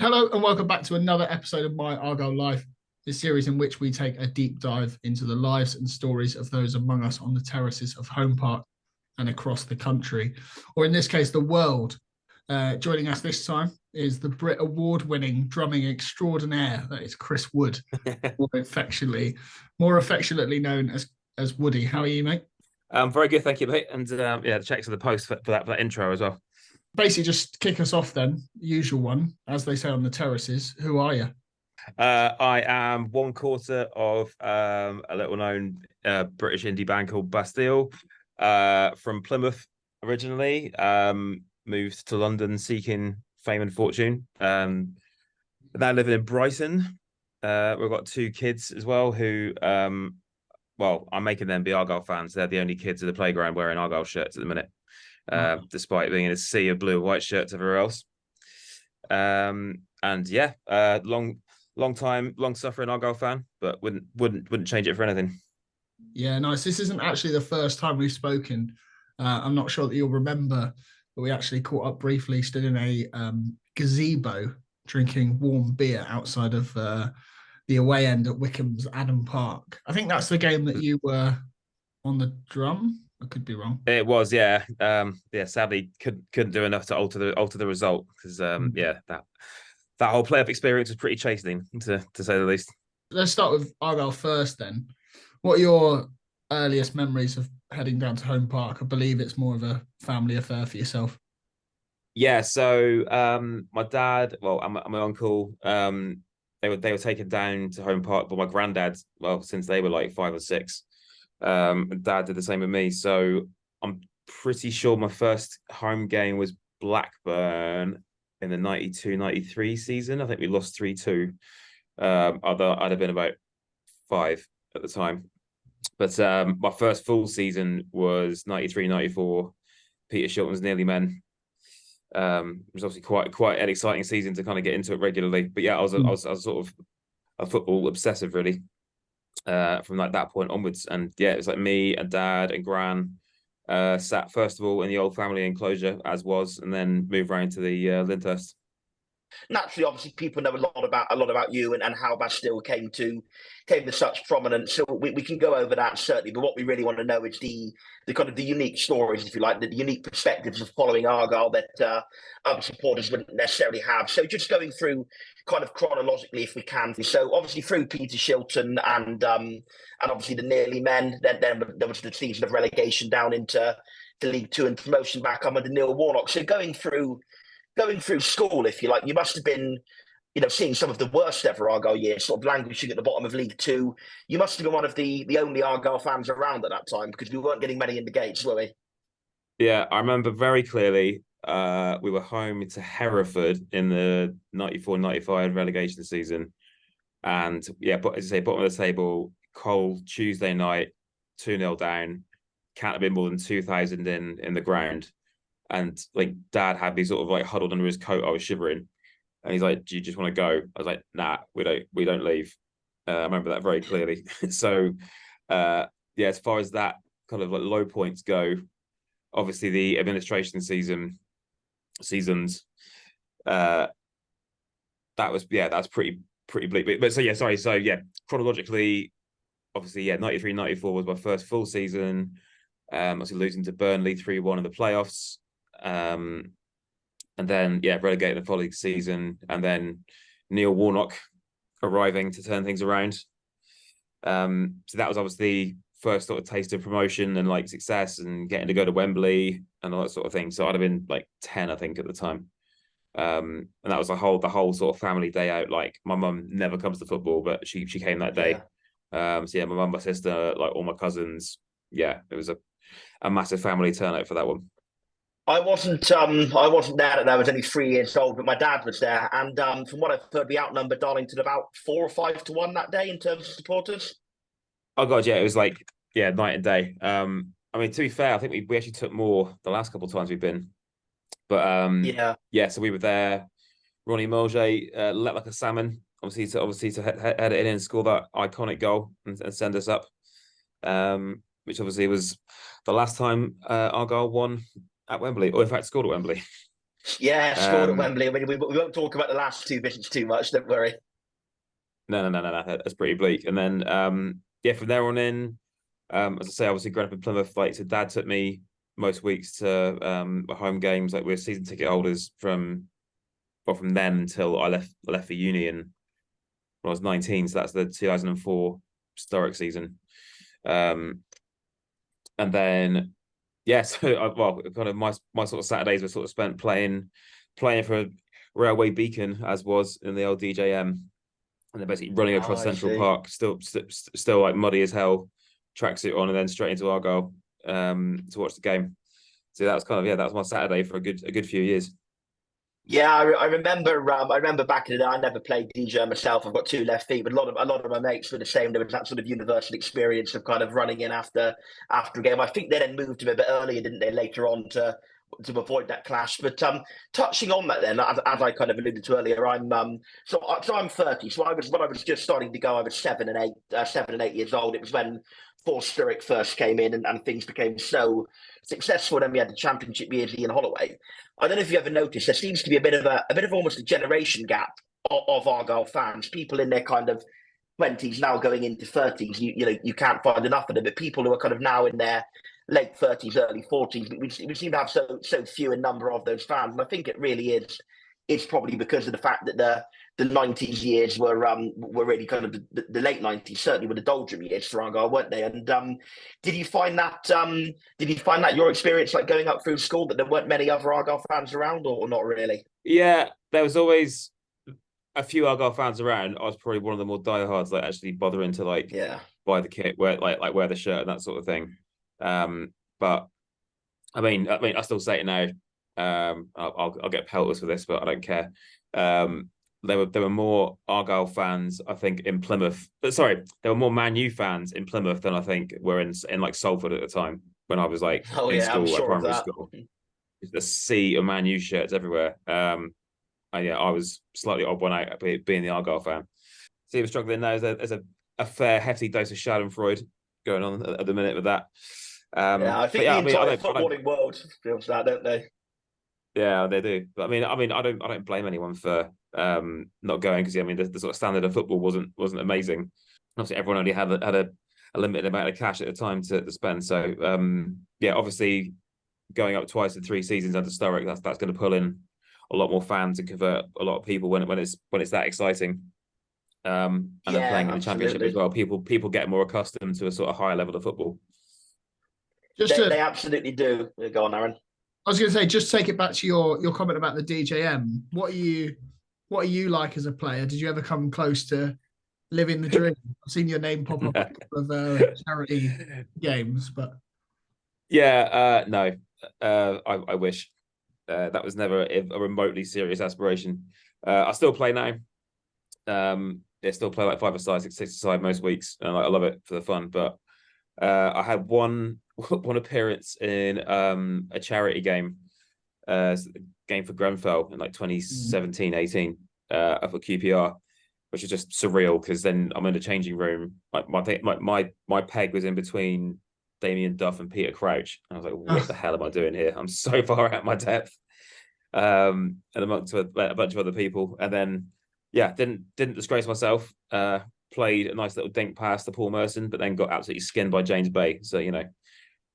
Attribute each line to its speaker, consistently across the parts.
Speaker 1: Hello and welcome back to another episode of My Argyle Life, the series in which we take a deep dive into the lives and stories of those among us on the terraces of Home Park and across the country, or in this case, the world. Joining us this time is the Brit Award-winning drumming extraordinaire, that is Chris Wood, more affectionately known as Woody. How are you, mate?
Speaker 2: Very good, thank you, mate. And yeah, the checks of the post for that intro as well.
Speaker 1: Basically, just kick us off then, usual one, as they say on the terraces. Who are you?
Speaker 2: I am one quarter of a little known British indie band called Bastille, from Plymouth originally. Moved to London seeking fame and fortune. Now living in Brighton. We've got two kids as well who, well, I'm making them be Argyle fans. They're the only kids at the playground wearing Argyle shirts at the minute, despite being in a sea of blue and white shirts everywhere else. And yeah, long time, long suffering Argyle fan, but wouldn't change it for anything.
Speaker 1: Yeah, nice. This isn't actually the first time we've spoken. I'm not sure that you'll remember, but we actually caught up briefly, stood in a gazebo drinking warm beer outside of the away end at Wycombe's Adam Park. I think that's the game that you were on the drum. I could be wrong.
Speaker 2: It was, yeah. Yeah, sadly couldn't do enough to alter the result because yeah, that whole playoff experience was pretty chastening to say the least.
Speaker 1: Let's start with Argyle first then. What are your earliest memories of heading down to Home Park? I believe it's more of a family affair for yourself.
Speaker 2: Yeah, so my dad, well, and my uncle, they were taken down to Home Park, but my granddad, well, since they were like 5 or 6, and dad did the same with me. So I'm pretty sure my first home game was Blackburn in the 92-93 season. I think we lost 3-2. Although I'd have been about 5 at the time. But my first full season was 93-94, Peter Shilton's Nearly Men. It was obviously quite an exciting season to kind of get into it regularly. But yeah, I was sort of a football obsessive really, from like that point onwards. And yeah, it was like me and dad and gran sat first of all in the old family enclosure as was, and then moved around to the Lyndhurst.
Speaker 3: Naturally, obviously, people know a lot about you and how Bastille came to such prominence. So we can go over that certainly. But what we really want to know is the kind of the unique stories, if you like, the unique perspectives of following Argyle that other supporters wouldn't necessarily have. So just going through kind of chronologically, if we can. So obviously through Peter Shilton and obviously the Nearly Men. Then there was the season of relegation down into League Two and promotion back under Neil Warnock. So going through school, if you like, you must have been, seeing some of the worst ever Argyle years, sort of languishing at the bottom of League Two. You must have been one of the only Argyle fans around at that time because we weren't getting many in the gates, were we?
Speaker 2: Yeah, I remember very clearly. We were home to Hereford in the 94-95 relegation season. And yeah, but as I say, bottom of the table, cold Tuesday night, 2-0 down, can't have been more than 2,000 in the ground. And like dad had me sort of like huddled under his coat. I was shivering. And he's like, "Do you just want to go?" I was like, "Nah, we don't leave." I remember that very clearly. So yeah, as far as that kind of like low points go, obviously the administration seasons, that's pretty bleak. But so yeah, sorry. So yeah, chronologically, obviously, yeah, 93-94 was my first full season. Obviously losing to Burnley 3-1 in the playoffs. And then yeah, relegated the following season, and then Neil Warnock arriving to turn things around. So that was obviously first sort of taste of promotion and like success and getting to go to Wembley and all that sort of thing. So I'd have been like 10, I think, at the time. And that was the whole sort of family day out. Like my mum never comes to football, but she came that day. So yeah, my mum, my sister, like all my cousins. Yeah, it was a massive family turnout for that one.
Speaker 3: I wasn't there at that. I was only 3 years old, but my dad was there. And from what I've heard, we outnumbered Darlington about 4 or 5 to 1 that day in terms of supporters.
Speaker 2: Oh god, yeah, it was like yeah, night and day. I mean, to be fair, I think we actually took more the last couple of times we've been. But
Speaker 3: Yeah.
Speaker 2: yeah, so we were there. Ronnie Mulgey let like a salmon, obviously to head it in and score that iconic goal and send us up. Which obviously was the last time Argyle won at Wembley, or in fact scored at Wembley.
Speaker 3: Yeah, scored at
Speaker 2: Um,
Speaker 3: Wembley. I mean, we won't talk about the last two visits too much. Don't worry.
Speaker 2: no, that's pretty bleak. And then yeah, from there on in, as I say, obviously growing up in Plymouth, like so dad took me most weeks to home games. Like we were season ticket holders from then until I left for uni and when I was 19. So that's the 2004 historic season. And then yeah, so well, kind of my sort of Saturdays were sort of spent playing for Railway Beacon, as was in the old DJM, and then basically running
Speaker 3: Oh,
Speaker 2: across
Speaker 3: I
Speaker 2: Central
Speaker 3: see.
Speaker 2: Park, still like muddy as hell, tracksuit on, and then straight into Argyle to watch the game. So that was kind of that was my Saturday for a good few years.
Speaker 3: Yeah, I remember. I remember back in the day. I never played DJ myself. I've got two left feet, but a lot of my mates were the same. There was that sort of universal experience of kind of running in after a game. I think they then moved him a bit earlier, didn't they? Later on to avoid that clash. But touching on that, then as I kind of alluded to earlier, so I'm 30. So I was when I was just starting to go. I was 7 and 8 years old. It was when Force Sturrock first came in, and things became so successful. Then we had the championship years, Ian Holloway. I don't know if you ever noticed, there seems to be a bit of almost a generation gap of Argyle fans. People in their kind of 20s now going into 30s. You can't find enough of them, but people who are kind of now in their late 30s, early 40s, we seem to have so few in number of those fans. And I think it really is. It's probably because of the fact that the 90s years were really kind of the late 90s, certainly were the doldrum years for Argyle, weren't they? And did you find that your experience, like going up through school, that there weren't many other Argyle fans around, or not really?
Speaker 2: Yeah, there was always a few Argyle fans around. I was probably one of the more diehards, like actually bothering to like
Speaker 3: Yeah.
Speaker 2: buy the kit, wear the shirt and that sort of thing. But I mean, I still say it now. I'll get pelters for this, but I don't care. There were more Argyle fans, I think, in Plymouth. Sorry, there were more Man U fans in Plymouth than I think were in like Salford at the time when I was like
Speaker 3: Oh
Speaker 2: in
Speaker 3: yeah, I'm
Speaker 2: school, like
Speaker 3: sure of
Speaker 2: primary
Speaker 3: that.
Speaker 2: school. The sea of Man U shirts everywhere. And yeah, I was slightly odd one out being the Argyle fan. So he was struggling now. There's a fair hefty dose of Schadenfreude going on at the minute with that.
Speaker 3: Yeah, I
Speaker 2: But
Speaker 3: think
Speaker 2: yeah,
Speaker 3: the
Speaker 2: I mean,
Speaker 3: entire
Speaker 2: I don't.
Speaker 3: footballing world feels that, don't they?
Speaker 2: Yeah, they do. But I don't blame anyone for not going because I mean the sort of standard of football wasn't amazing. Obviously, everyone only had a limited amount of cash at the time to spend. So yeah, obviously going up twice in 3 seasons under Sturrock, that's going to pull in a lot more fans and convert a lot of people when it's that exciting. And then
Speaker 3: Yeah,
Speaker 2: playing in the championship as
Speaker 3: absolutely.
Speaker 2: well, people get more accustomed to a sort of higher level of football.
Speaker 1: Just
Speaker 3: They
Speaker 1: to,
Speaker 3: absolutely do. Go on, Aaron.
Speaker 1: I was going to say, just take it back to your comment about the DJM. What are you like as a player? Did you ever come close to living the dream? I've seen your name pop up at a couple of charity games, but
Speaker 2: Yeah, no, I wish that was never a remotely serious aspiration. I still play now. They still play like five-a-side, six-a-side most weeks, and I love it for the fun. But I had one appearance in a charity game, game for Grenfell in like 2017-18 for QPR, which is just surreal because then I'm in the changing room. Like my peg was in between Damien, Duff, and Peter Crouch. And I was like, what the hell am I doing here? I'm so far out my depth. And amongst a bunch of other people. And then yeah, didn't disgrace myself. Played a nice little dink pass to Paul Merson, but then got absolutely skinned by James Bay. So light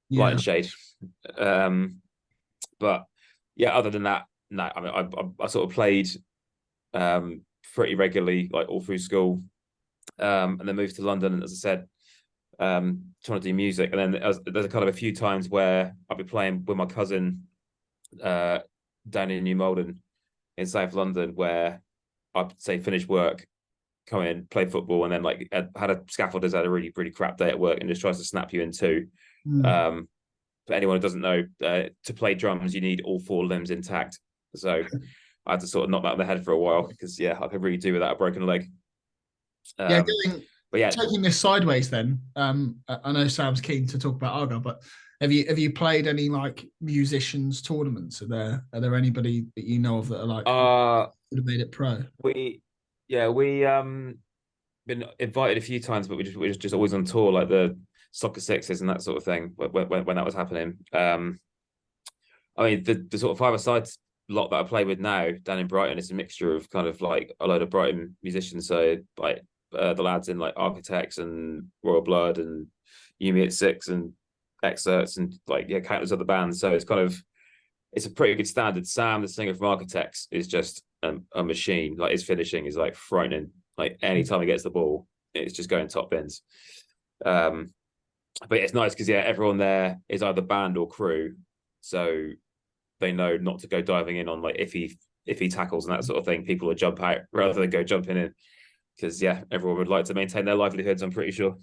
Speaker 1: yeah,
Speaker 2: and shade. But yeah, other than that, no. I mean, I sort of played pretty regularly, like all through school, and then moved to London. And as I said, trying to do music, and then there's a kind of a few times where I'll be playing with my cousin down in New Malden in South London, where I'd say finish work, come in, play football, and then like had a scaffolder's had a really really crap day at work and just tries to snap you in two. For anyone who doesn't know, to play drums, you need all four limbs intact. So I had to sort of knock that on the head for a while because yeah, I could really do without a broken leg.
Speaker 1: yeah.
Speaker 2: But yeah,
Speaker 1: Taking this sideways, then. I know Sam's keen to talk about Argyle, but have you played any like musicians tournaments? Are there anybody that you know of that are like would have made it pro?
Speaker 2: we been invited a few times, but we're just always on tour, like the soccer sixes and that sort of thing when that was happening. I mean the sort of five-a-side lot that I play with now down in Brighton, it's a mixture of kind of like a load of Brighton musicians. So like the lads in like Architects and Royal Blood and Yumi at Six and Excerpts and like countless other bands. So it's a pretty good standard. Sam, the singer from Architects, is just a machine. Like his finishing is like frightening. Like anytime he gets the ball, it's just going top bins. But it's nice because everyone there is either band or crew, so they know not to go diving in on like if he tackles and that sort of thing. People will jump out rather than go jumping in because everyone would like to maintain their livelihoods. I'm pretty sure.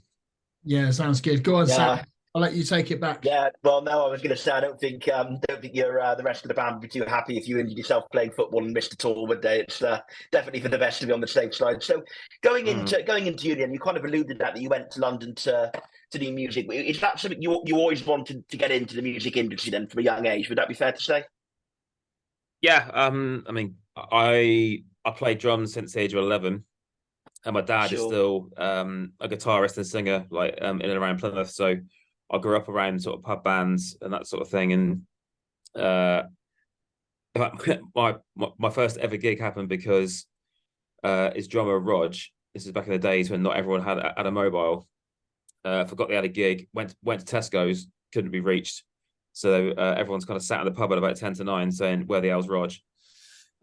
Speaker 1: Yeah, sounds good. Go on, Sam. I'll let you take it back.
Speaker 3: Yeah, well, no, I was going to say I don't think you're the rest of the band would be too happy if you injured yourself playing football and missed a tour, would they? It's definitely for the best to be on the safe side. So going into uni, and you kind of alluded that you went to London to do music. Is that something you always wanted to get into the music industry then from a young age? Would that be fair to say?
Speaker 2: Yeah, I mean, I played drums since the age of 11, and my dad is still a guitarist and singer, like in and around Plymouth. So I grew up around sort of pub bands and that sort of thing. And my first ever gig happened because his drummer Rog, this is back in the days when not everyone had a mobile, forgot they had a gig, went to Tesco's, couldn't be reached. So everyone's kind of sat in the pub at about 10 to 9 saying, where the hell's Rog?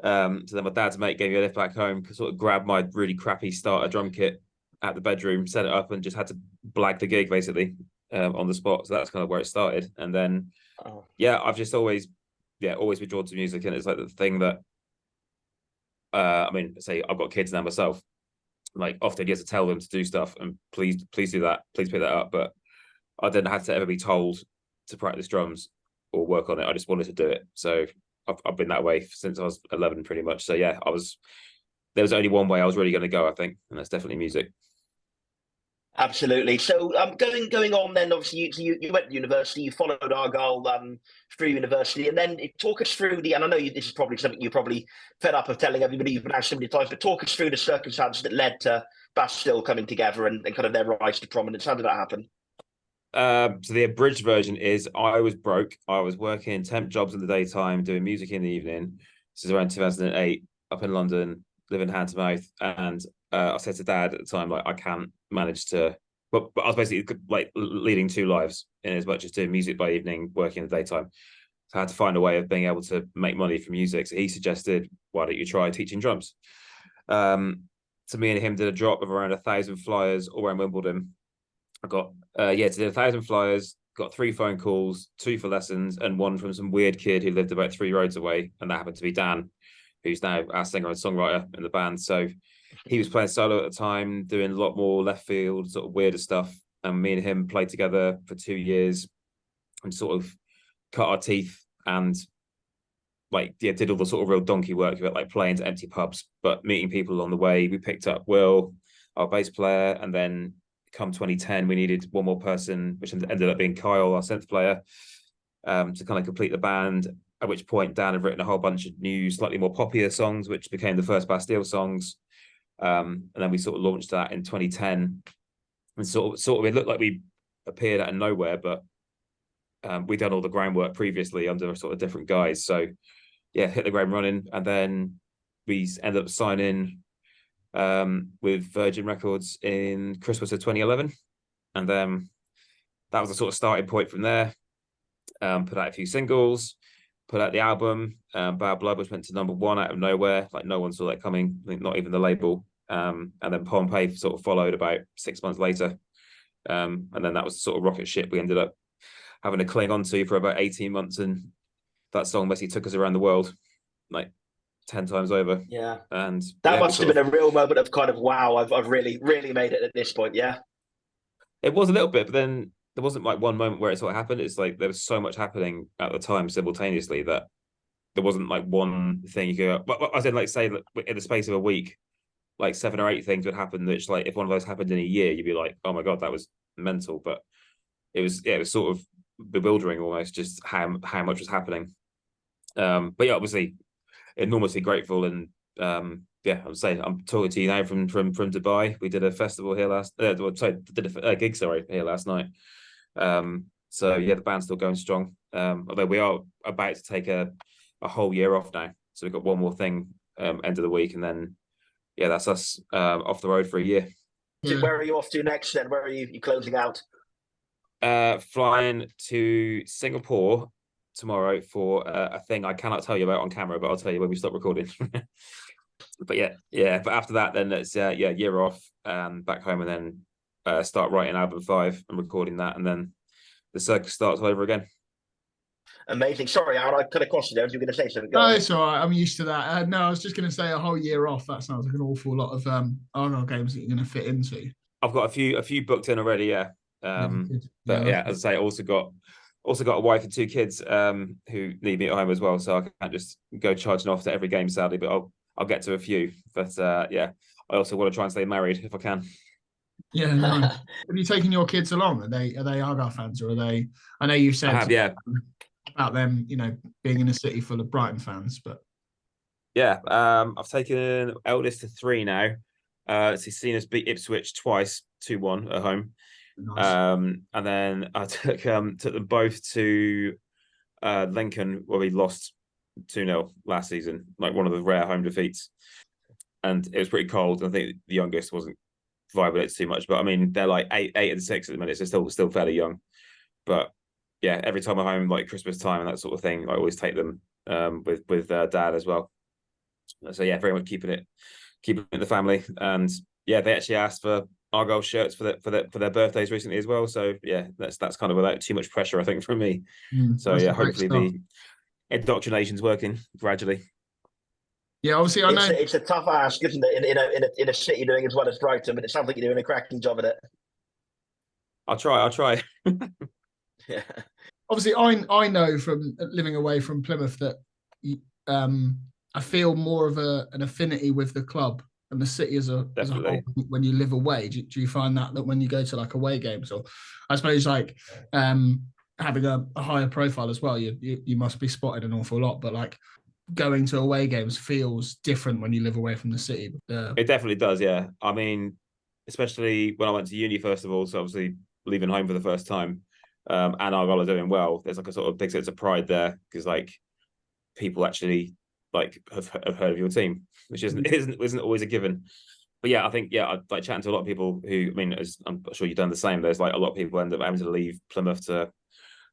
Speaker 2: So then my dad's mate gave me a lift back home, sort of grabbed my really crappy starter drum kit out the bedroom, set it up and just had to blag the gig basically on the spot. So that's kind of where it started. And then, I've just always been drawn to music. And it's like the thing that, I mean, say I've got kids now myself, like often you have to tell them to do stuff and please do that, please pick that up. But I didn't have to ever be told to practice drums or work on it. I just wanted to do it. So I've been that way since I was 11 pretty much. So there was only one way I was really going to go, I think, and that's definitely music.
Speaker 3: Absolutely. So going on then, obviously you went to university, you followed Argyle through university, and then talk us through and I know this is probably something you're probably fed up of telling everybody you've been asked so many times, but talk us through the circumstances that led to Bastille coming together and kind of their rise to prominence. How did that happen?
Speaker 2: So the abridged version is I was broke. I was working temp jobs in the daytime, doing music in the evening. This is around 2008, up in London, living hand to mouth. And I said to Dad at the time, like, I can't manage to. But I was basically like leading two lives in as much as doing music by evening, working in the daytime. So I had to find a way of being able to make money from music. So he suggested, why don't you try teaching drums? So me and him did a drop of around 1,000 flyers all around Wimbledon. I got to do 1,000 flyers, got 3 phone calls, 2 for lessons, and 1 from some weird kid who lived about 3 roads away, and that happened to be Dan, who's now our singer and songwriter in the band. So he was playing solo at the time, doing a lot more left field, sort of weirder stuff. And me and him played together for 2 years and sort of cut our teeth and did all the sort of real donkey work of it, like playing to empty pubs, but meeting people along the way. We picked up Will, our bass player, and then come 2010, we needed one more person, which ended up being Kyle, our synth player, to kind of complete the band. At which point, Dan had written a whole bunch of new, slightly more poppier songs, which became the first Bastille songs. And then we sort of launched that in 2010. And sort of, it looked like we appeared out of nowhere, but we'd done all the groundwork previously under sort of different guys. So hit the ground running, and then we ended up signing with Virgin Records in Christmas of 2011, and then that was the sort of starting point from there. Put out a few singles, put out the album Bad Blood, which went to #1 out of nowhere, like no one saw that coming, not even the label. And then Pompeii sort of followed about 6 months later, and then that was the sort of rocket ship we ended up having to cling on to for about 18 months, and that song basically took us around the world like 10 times over.
Speaker 3: Yeah.
Speaker 2: And
Speaker 3: that must have been a real moment of kind of, wow, I've really made it at this point. Yeah.
Speaker 2: It was a little bit, but then there wasn't like one moment where it sort of happened. It's like there was so much happening at the time simultaneously that there wasn't like one thing you could, I said, like, say in the space of a week, like 7 or 8 things would happen. That's like, if one of those happened in a year, you'd be like, oh my God, that was mental. But it was sort of bewildering almost, just how much was happening. But obviously enormously grateful, and I'm saying I'm talking to you now from Dubai. We did a festival here did a gig here last night. The band's still going strong. Although we are about to take a a whole year off now. So we've got one more thing end of the week, and then that's us off the road for a year.
Speaker 3: So where are you off to next then? Where are you closing out?
Speaker 2: Flying to Singapore tomorrow for a thing I cannot tell you about on camera, but I'll tell you when we stop recording. But but after that, then it's year off, back home, and then start writing album 5 and recording that, and then the circus starts all over again.
Speaker 3: Amazing. Sorry, Aaron, I cut across you there. You were going to say something.
Speaker 1: No, it's all right. I'm used to that. No, I was just going to say a whole year off. That sounds like an awful lot of Argyle games that you're going to fit into.
Speaker 2: I've got a few booked in already. Yeah. But as I say, also got a wife and 2 kids who need me at home as well, so I can't just go charging off to every game, sadly. But I'll get to a few. But I also want to try and stay married if I can.
Speaker 1: Yeah, no. Have you taken your kids along? Are they Argyle fans, or are they? I know you've said about them, being in a city full of Brighton fans, but
Speaker 2: I've taken eldest to 3 now. He's seen us beat Ipswich twice, 2-1 at home. Nice. And then I took them both to Lincoln, where we lost 2-0 last season, like one of the rare home defeats. And it was pretty cold. I think the youngest wasn't vibing it too much, but I mean, they're like 8 and 6 at the minute, so still fairly young. But every time I'm home, like Christmas time and that sort of thing, I always take them with dad as well. So very much keeping it in the family. And they actually asked for Argyle shirts for their birthdays recently as well. So that's kind of without too much pressure, I think, from me. So hopefully the indoctrination's working gradually.
Speaker 1: Yeah, obviously I know
Speaker 3: it's a tough ask, isn't it? In a city doing as well as Brighton, but it sounds like you're doing a cracking job at it.
Speaker 2: I'll try.
Speaker 3: Yeah.
Speaker 1: Obviously, I know from living away from Plymouth that I feel more of an affinity with the club and the city as a whole when you live away. Do you find that when you go to like away games, or I suppose like having a higher profile as well, you must be spotted an awful lot, but like going to away games feels different when you live away from the city.
Speaker 2: It definitely does, yeah. I mean, especially when I went to uni first of all, so obviously leaving home for the first time, and Argyle are doing well, there's like a sort of big sense of pride there, because like people actually like have heard of your team, which isn't always a given. But I think I like chatting to a lot of people who, I mean, as I'm sure you've done the same, there's like a lot of people end up having to leave Plymouth to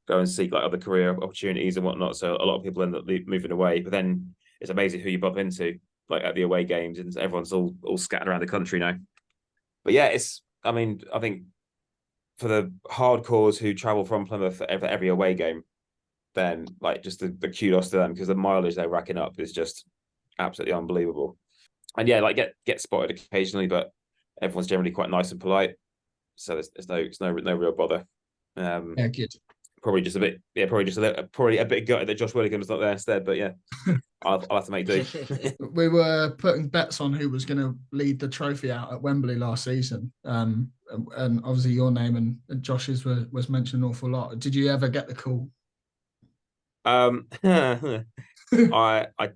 Speaker 2: go and seek like other career opportunities and whatnot. So a lot of people end up moving away. But then it's amazing who you bump into like at the away games, and everyone's all scattered around the country now. But I think for the hardcores who travel from Plymouth for every away game, then like just the kudos to them, because the mileage they're racking up is just absolutely unbelievable. And like get spotted occasionally, but everyone's generally quite nice and polite, so there's no real bother.
Speaker 1: Good.
Speaker 2: Probably just a bit gutted that Josh Willigham's not there instead, but I'll have to make do.
Speaker 1: We were putting bets on who was going to lead the trophy out at Wembley last season, and obviously your name and Josh's was mentioned an awful lot. Did you ever get the call?
Speaker 2: I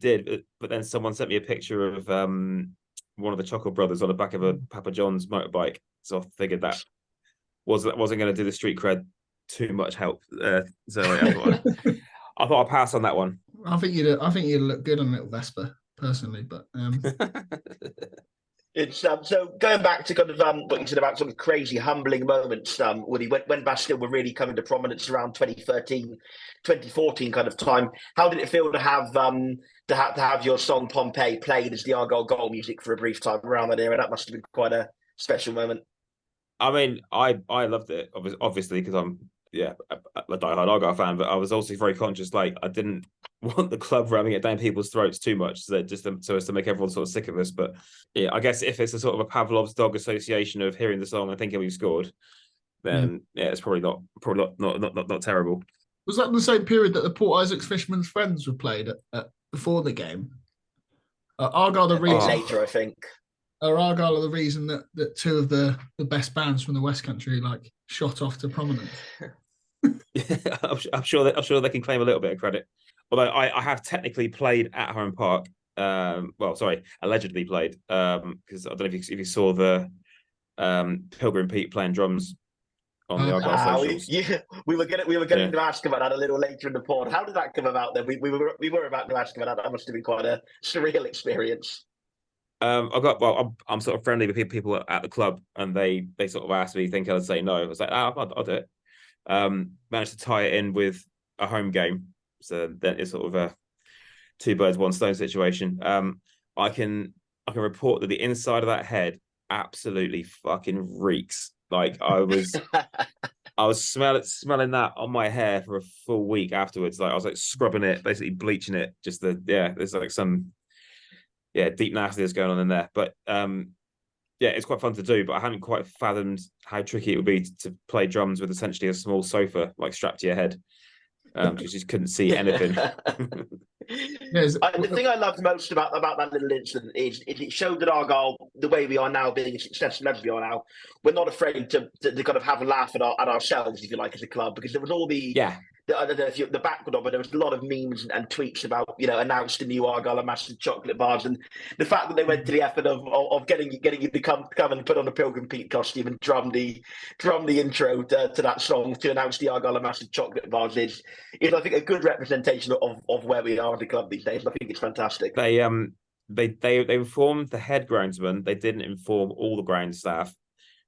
Speaker 2: did, but then someone sent me a picture of one of the Chocolate Brothers on the back of a Papa John's motorbike, so I figured that wasn't going to do the street cred too much help. So I thought I'd pass on that one.
Speaker 1: I think you'd look good on a little Vespa, personally, but
Speaker 3: It's so going back to kind of what you said about some crazy humbling moments, Woody, when Bastille were really coming to prominence around 2013, 2014 kind of time. How did it feel to have your song Pompeii played as the Argyle goal music for a brief time around that era? That must have been quite a special moment.
Speaker 2: I mean, I loved it, obviously, because I'm a diehard Argyle fan, but I was also very conscious, like I didn't want the club ramming it down people's throats too much, so as to make everyone sort of sick of us. But I guess if it's a sort of a Pavlov's dog association of hearing the song and thinking we've scored, then it's probably not terrible.
Speaker 1: Was that the same period that the Port Isaacs Fishermen's Friends were played at before the game? Argyle the reason
Speaker 3: later, I think.
Speaker 1: Argyle are the reason that two of the best bands from the West Country like shot off to prominence.
Speaker 2: I'm sure they can claim a little bit of credit. Although I have technically played at Home Park. Allegedly played. Because I don't know if you saw the Pilgrim Pete playing drums on the Argyle socials.
Speaker 3: We were going to ask about that a little later in the pod. How did that come about then? We were about to ask about that. That must have been quite a surreal experience.
Speaker 2: I'm sort of friendly with people at the club, and they sort of asked me, think I'd say no. I was like, I'll do it. Managed to tie it in with a home game, so then it's sort of a two birds one stone situation. I can report that the inside of that head absolutely fucking reeks. Like I was smelling that on my hair for a full week afterwards. Like I was like scrubbing it, basically bleaching it. There's like some deep nastiness going on in there. But it's quite fun to do. But I hadn't quite fathomed how tricky it would be to play drums with essentially a small sofa like strapped to your head. Because you just couldn't see anything.
Speaker 3: The thing I loved most about that little incident is it showed that Argyle, the way we are now, being as successful as we are now, we're not afraid to kind of have a laugh at ourselves, if you like, as a club, because there was all the I don't know if the background of it, there was a lot of memes and tweets about, announced the new Argyle and massive chocolate bars, and the fact that they went to the effort of getting you to come and put on a Pilgrim Pete costume and drum the intro to that song to announce the Argyle and massive chocolate bars is I think a good representation of where we are as a club these days. I think it's fantastic.
Speaker 2: They informed the head groundsman. They didn't inform all the ground staff.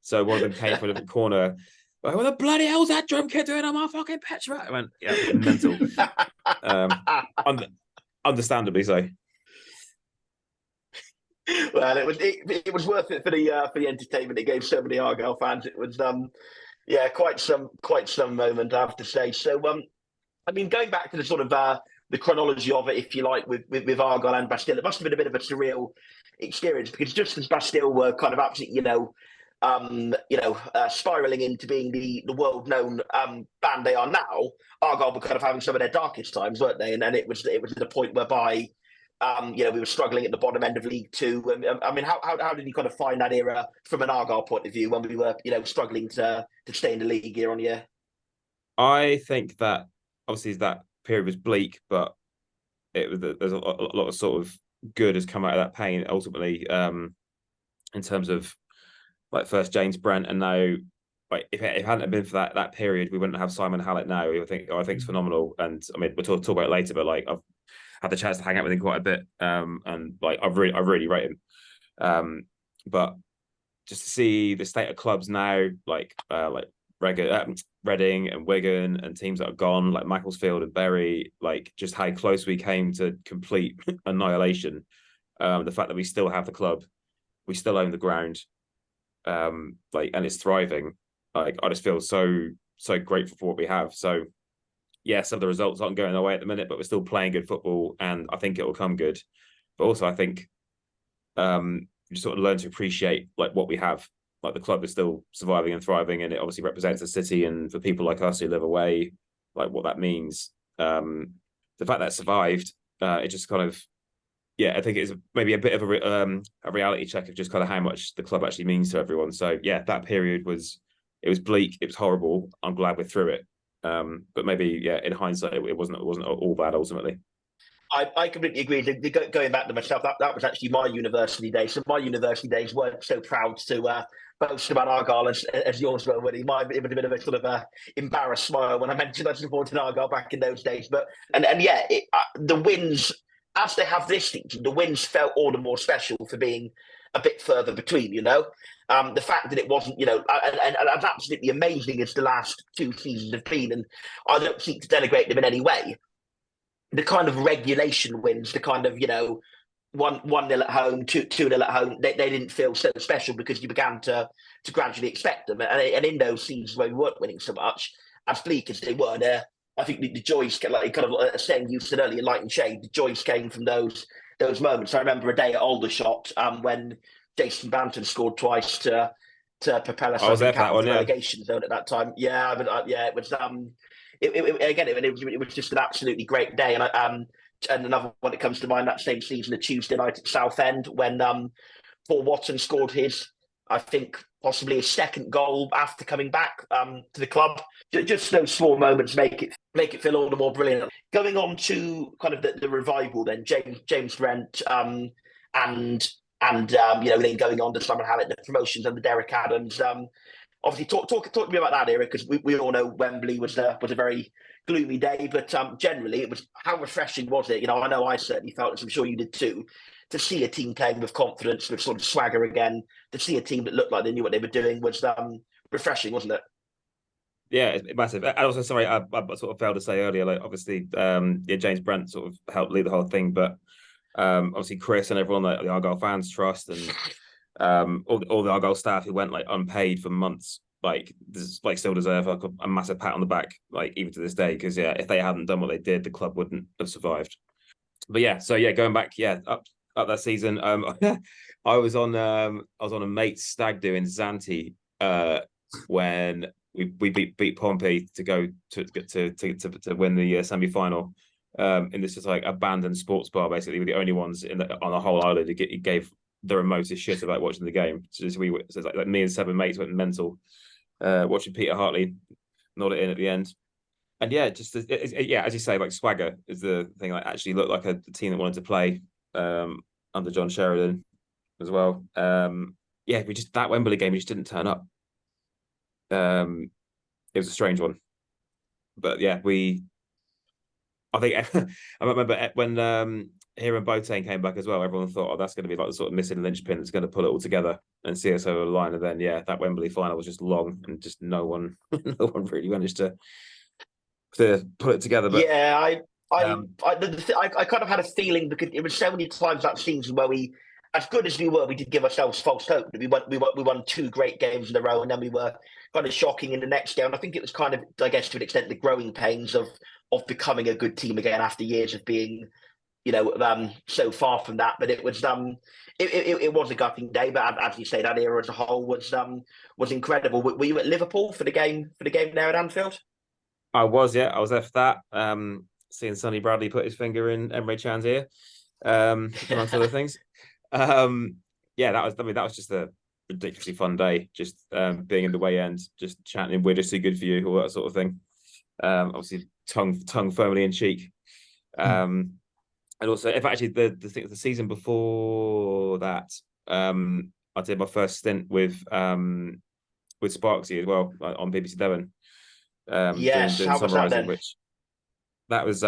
Speaker 2: So one of them came from a different corner. Like, what the bloody hell's that drum kit doing on my fucking Petra? I went, yeah, mental. Understandably so.
Speaker 3: Well, it was worth it for the entertainment it gave so many Argyle fans. It was quite some moment, I have to say. So I mean, going back to the sort of the chronology of it, if you like, with Argyle and Bastille, it must have been a bit of a surreal experience, because just as Bastille were kind of absolutely, spiraling into being the world-known band they are now, Argyle were kind of having some of their darkest times, weren't they? And then it was at the point whereby, we were struggling at the bottom end of League Two. I mean, how did you kind of find that era from an Argyle point of view when we were, struggling to stay in the league year on year?
Speaker 2: I think that obviously that period was bleak, but there's a lot of sort of good has come out of that pain ultimately, in terms of like first James Brent, and now like if it hadn't been for that period, we wouldn't have Simon Hallett now. I think it's phenomenal, and I mean we'll talk about it later, but like I've had the chance to hang out with him quite a bit, and like I really rate him, but just to see the state of clubs now, like Reading and Wigan and teams that are gone, like Macclesfield and Bury, like just how close we came to complete annihilation. The fact that we still have the club, we still own the ground, and it's thriving. Like I just feel so grateful for what we have. So yeah, some of the results aren't going our way at the minute, but we're still playing good football, and I think it will come good. But also, I think you just sort of learn to appreciate like what we have. Like the club is still surviving and thriving, and it obviously represents the city. And for people like us who live away, like what that means, the fact that it survived, it just kind of, I think it's maybe a bit of a reality check of just kind of how much the club actually means to everyone. So yeah, that period was bleak, it was horrible. I'm glad we're through it, but maybe in hindsight, it wasn't all bad ultimately.
Speaker 3: I completely agree. Going back to myself, that was actually my university days. So my university days weren't so proud to boast about Argyle as yours were, really. It was a bit of a sort of embarrassed smile when I mentioned I supported Argyle back in those days. But the wins, as they have this season, the wins felt all the more special for being a bit further between. The fact that it wasn't, and as absolutely amazing as the last two seasons have been, and I don't seek to denigrate them in any way. The kind of regulation wins, the kind of, 1-0 at home, 2-0 at home, they didn't feel so special because you began to gradually expect them. And in those seasons where we weren't winning so much, as bleak as they were there, I think the joys, like kind of saying you said earlier, light and shade, the joys came from those moments. I remember a day at Aldershot when Jason Banton scored twice to propel us out of the relegation zone at that time. Yeah, it was... It was just an absolutely great day, and another one that comes to mind that same season, the Tuesday night at Southend, when Paul Watson scored his, I think, possibly his second goal after coming back to the club. Just those small moments make it feel all the more brilliant. Going on to kind of the revival, then James Brent, and then going on to Simon Hallett, the promotions under Derek Adams. obviously talk to me about that era, because we all know Wembley was a very gloomy day, but generally it was, how refreshing was it? I know I certainly felt, as I'm sure you did too, to see a team playing with confidence, with sort of swagger again, to see a team that looked like they knew what they were doing was refreshing, wasn't it?
Speaker 2: Yeah, it's massive. And also, sorry, I sort of failed to say earlier, like obviously, James Brent sort of helped lead the whole thing, but obviously Chris and everyone, like the Argyle Fans Trust, and all the Argyle staff who went like unpaid for months, like this, like still deserve like a massive pat on the back, like even to this day, because if they hadn't done what they did, the club wouldn't have survived. But going back, up that season, I was on a mate's stag do in Zante when we beat Pompey to go to win the semi-final. In this just like abandoned sports bar, basically, we're the only ones on the whole island who gave the remotest shit about watching the game. So like me and 7 mates went mental watching Peter Hartley nod it in at the end. And just as you say, like swagger is the thing. Like actually looked like a team that wanted to play under John Sheridan as well. That Wembley game, we just didn't turn up. It was a strange one, but I think I remember when Hiram Boateng came back as well. Everyone thought, oh, that's going to be like the sort of missing linchpin that's going to pull it all together and see us over the line. And then that Wembley final was just long, and just no one really managed to put it together. But
Speaker 3: I kind of had a feeling, because it was so many times that season where we, as good as we were, we did give ourselves false hope. We won 2 great games in a row, and then we were kind of shocking in the next game. And I think it was kind of, I guess, to an extent, the growing pains of becoming a good team again after years of being, so far from that. But it was it was a gutting day. But as you say, that era as a whole was incredible. Were you at Liverpool for the game there at Anfield?
Speaker 2: I was there for that. Seeing Sonny Bradley put his finger in Emre Can's ear, amongst other things. That was just a ridiculously fun day. Just being in the way end, just chatting, we're just too good for you, all that sort of thing. Obviously, tongue firmly in cheek. And also, if actually the season before that, I did my first stint with Sparksy as well, like, on BBC Devon.
Speaker 3: Yes,
Speaker 2: doing
Speaker 3: how was that then?
Speaker 2: which that was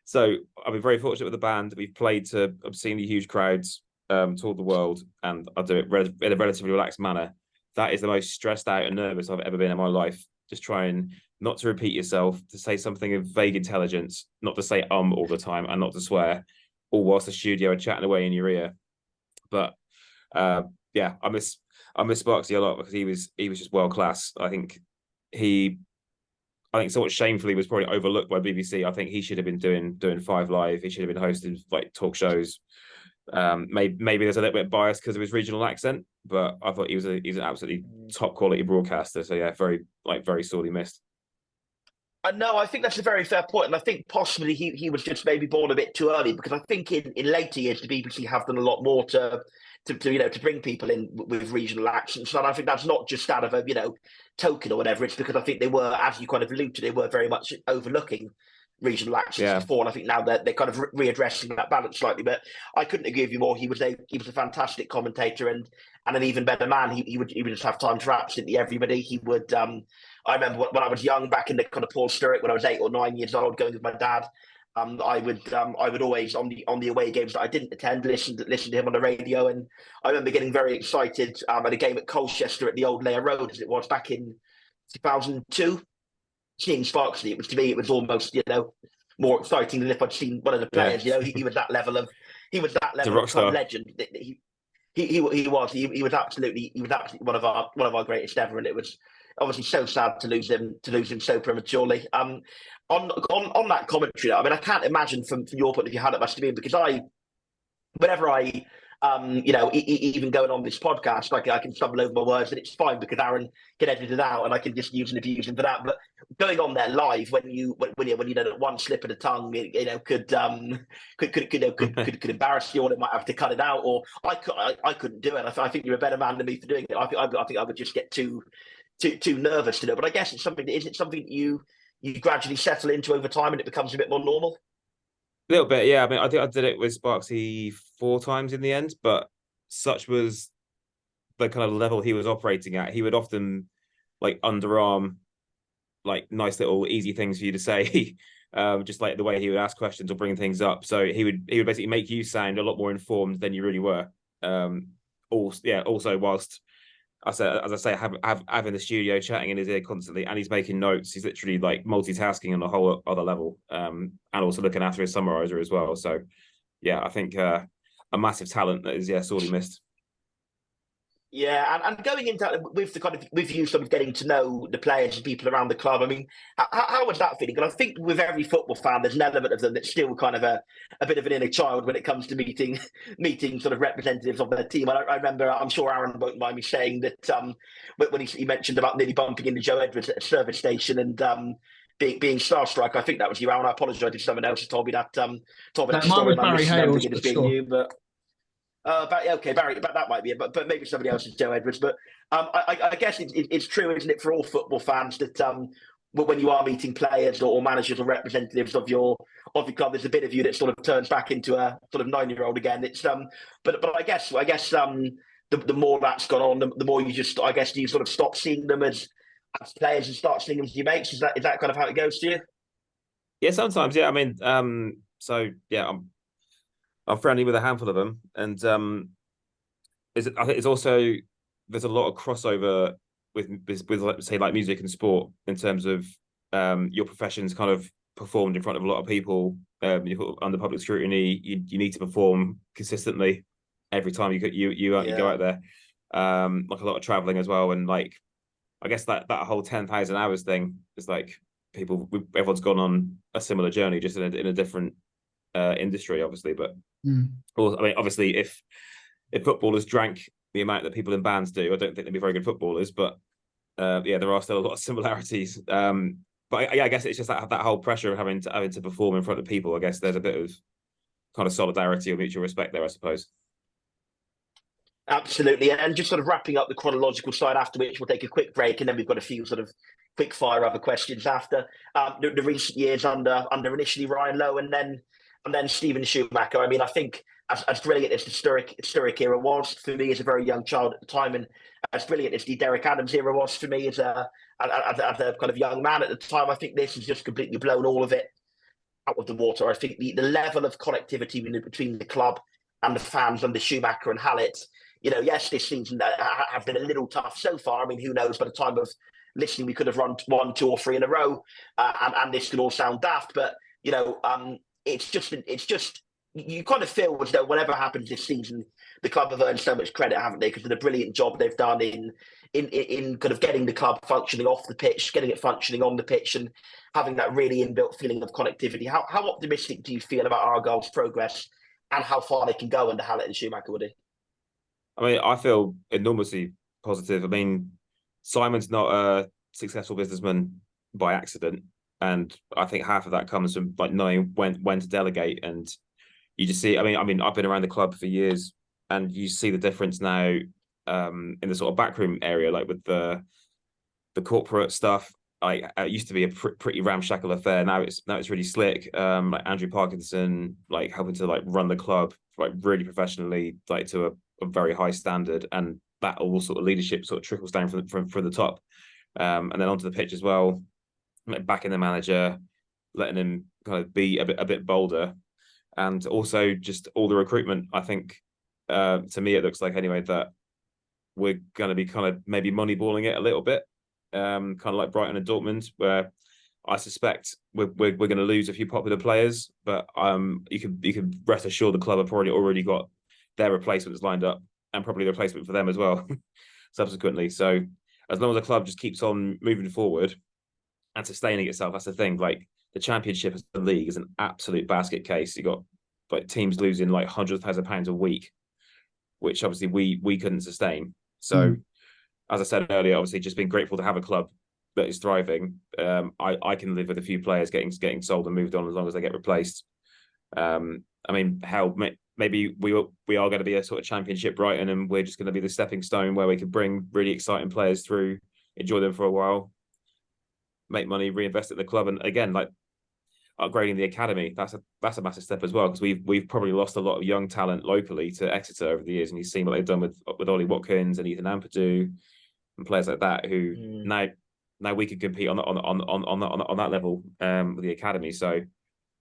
Speaker 2: so I've been very fortunate with the band. We've played to obscenely huge crowds, toured the world, and I do it in a relatively relaxed manner. That is the most stressed out and nervous I've ever been in my life. Just trying not to repeat yourself, to say something of vague intelligence, not to say all the time, and not to swear, all whilst the studio are chatting away in your ear. But I miss Sparksy a lot, because he was just world class. I think somewhat shamefully was probably overlooked by BBC. I think he should have been doing 5 Live. He should have been hosting like talk shows. Maybe there's a little bit biased because of his regional accent, but I thought he was an absolutely top quality broadcaster. So very sorely missed.
Speaker 3: No, I think that's a very fair point, and I think possibly he was just maybe born a bit too early, because I think in later years the BBC have done a lot more to bring people in with regional accents, and I think that's not just out of a token or whatever. It's because I think they were, as you kind of alluded to, they were very much overlooking regional accents before, and I think now they're kind of readdressing that balance slightly. But I couldn't agree with you more. He was a fantastic commentator and an even better man. He would just have time for absolutely everybody. He would. I remember when I was young, back in the kind of Paul Sturrock, when I was 8 or 9 years old, going with my dad. I would always on the away games that I didn't attend listen to him on the radio, and I remember getting very excited at a game at Colchester at the old Layer Road, as it was back in 2002. Seeing Sparksley, to me it was almost more exciting than if I'd seen one of the players. He was that level of kind of legend. He was absolutely one of our greatest ever, and it was obviously so sad to lose him so prematurely. On that commentary, I mean, I can't imagine from your point of view how that must have been, because whenever I even going on this podcast, I can stumble over my words, and it's fine because Aaron can edit it out, and I can just use and abuse him for that. But going on there live, when you know that one slip of the tongue, could embarrass you, or it might have to cut it out, or I couldn't do it. I think you're a better man than me for doing it. I think I would just get too nervous to do it. But I guess is it something that you gradually settle into over time, and it becomes a bit more normal?
Speaker 2: A little bit, yeah. I mean, I think I did it with Sparksy 4 times in the end, but such was the kind of level he was operating at, he would often like underarm like nice little easy things for you to say. Just like the way he would ask questions or bring things up. So he would basically make you sound a lot more informed than you really were. Also whilst as I say, having the studio chatting in his ear constantly, and he's making notes. He's literally like multitasking on a whole other level, and also looking after his summariser as well. So, yeah, I think a massive talent that is sorely missed.
Speaker 3: Yeah, and going into with you sort of getting to know the players and people around the club. I mean, how was that feeling? Because I think with every football fan, there's an element of them that's still kind of a bit of an inner child when it comes to meeting sort of representatives of their team. I remember, I'm sure Aaron won't mind me saying that when he mentioned about nearly bumping into Joe Edwards at a service station and being starstruck. I think that was you, Aaron. I apologise if someone else has told me that. Mine
Speaker 1: was Barry Hales, for sure.
Speaker 3: You, but. Barry, but that might be it, but maybe somebody else is Joe Edwards. But I guess it's true, isn't it, for all football fans that when you are meeting players or managers or representatives of your club, there's a bit of you that sort of turns back into a sort of 9-year-old again. It's but I guess the more that's gone on, the more you just you sort of stop seeing them as players and start seeing them as your mates. Is that kind of how it goes to you?
Speaker 2: Yeah, sometimes. Yeah, I mean, I'm friendly with a handful of them, and I think it's also there's a lot of crossover with say like music and sport in terms of your profession's kind of performed in front of a lot of people. You put under public scrutiny. You need to perform consistently every time you go out there. Like a lot of traveling as well, and like I guess that whole 10,000 hours thing is like everyone's gone on a similar journey, just in a different industry, obviously, but. Well, I mean, obviously, if footballers drank the amount that people in bands do, I don't think they'd be very good footballers. But there are still a lot of similarities. But I guess it's just that whole pressure of having to perform in front of people. I guess there's a bit of kind of solidarity or mutual respect there, I suppose.
Speaker 3: Absolutely, and just sort of wrapping up the chronological side, after which we'll take a quick break, and then we've got a few sort of quick fire other questions after the recent years under initially Ryan Lowe and then Stephen Schumacher. I mean, I think as brilliant as the Sturrock era was for me as a very young child at the time, and as brilliant as the Derek Adams era was for me as a kind of young man at the time, I think this has just completely blown all of it out of the water. I think the level of connectivity between the club and the fans under Schumacher and Hallett, yes, this season has been a little tough so far. I mean, who knows, by the time of listening, we could have run 1, 2 or 3 in a row, and this could all sound daft, but, it's just you kind of feel as though whatever happens this season, the club have earned so much credit, haven't they? Because of the brilliant job they've done in kind of getting the club functioning off the pitch, getting it functioning on the pitch, and having that really inbuilt feeling of connectivity. How optimistic do you feel about Argyle's progress and how far they can go under Hallett and Schumacher, Woody?
Speaker 2: I mean, I feel enormously positive. I mean, Simon's not a successful businessman by accident. And I think half of that comes from like knowing when to delegate. And you just see, I mean, I've been around the club for years, and you see the difference now in the sort of backroom area, like with the corporate stuff. Like it used to be a pretty ramshackle affair. Now it's really slick. Like Andrew Parkinson, like helping to like run the club like really professionally, like to a very high standard, and that all sort of leadership sort of trickles down from the top, and then onto the pitch as well. Backing the manager, letting him kind of be a bit bolder, and also just all the recruitment. I think to me it looks like anyway that we're going to be kind of maybe moneyballing it a little bit, kind of like Brighton and Dortmund, where I suspect we're going to lose a few popular players, but you can rest assured the club have probably already got their replacements lined up, and probably the replacement for them as well subsequently. So as long as the club just keeps on moving forward and sustaining itself, that's the thing. Like the Championship as the league is an absolute basket case. You got like teams losing like £100,000 a week, which obviously we couldn't sustain. So as I said earlier, obviously just being grateful to have a club that is thriving. I can live with a few players getting sold and moved on as long as they get replaced. I mean, hell, maybe we are going to be a sort of Championship Brighton, and we're just going to be the stepping stone where we can bring really exciting players through, enjoy them for a while, make money, reinvest at the club. And again, like upgrading the academy. That's a massive step as well, because we've probably lost a lot of young talent locally to Exeter over the years, and you've seen what they've done with Ollie Watkins and Ethan Ampadu and players like that who now we can compete on that level with the academy. So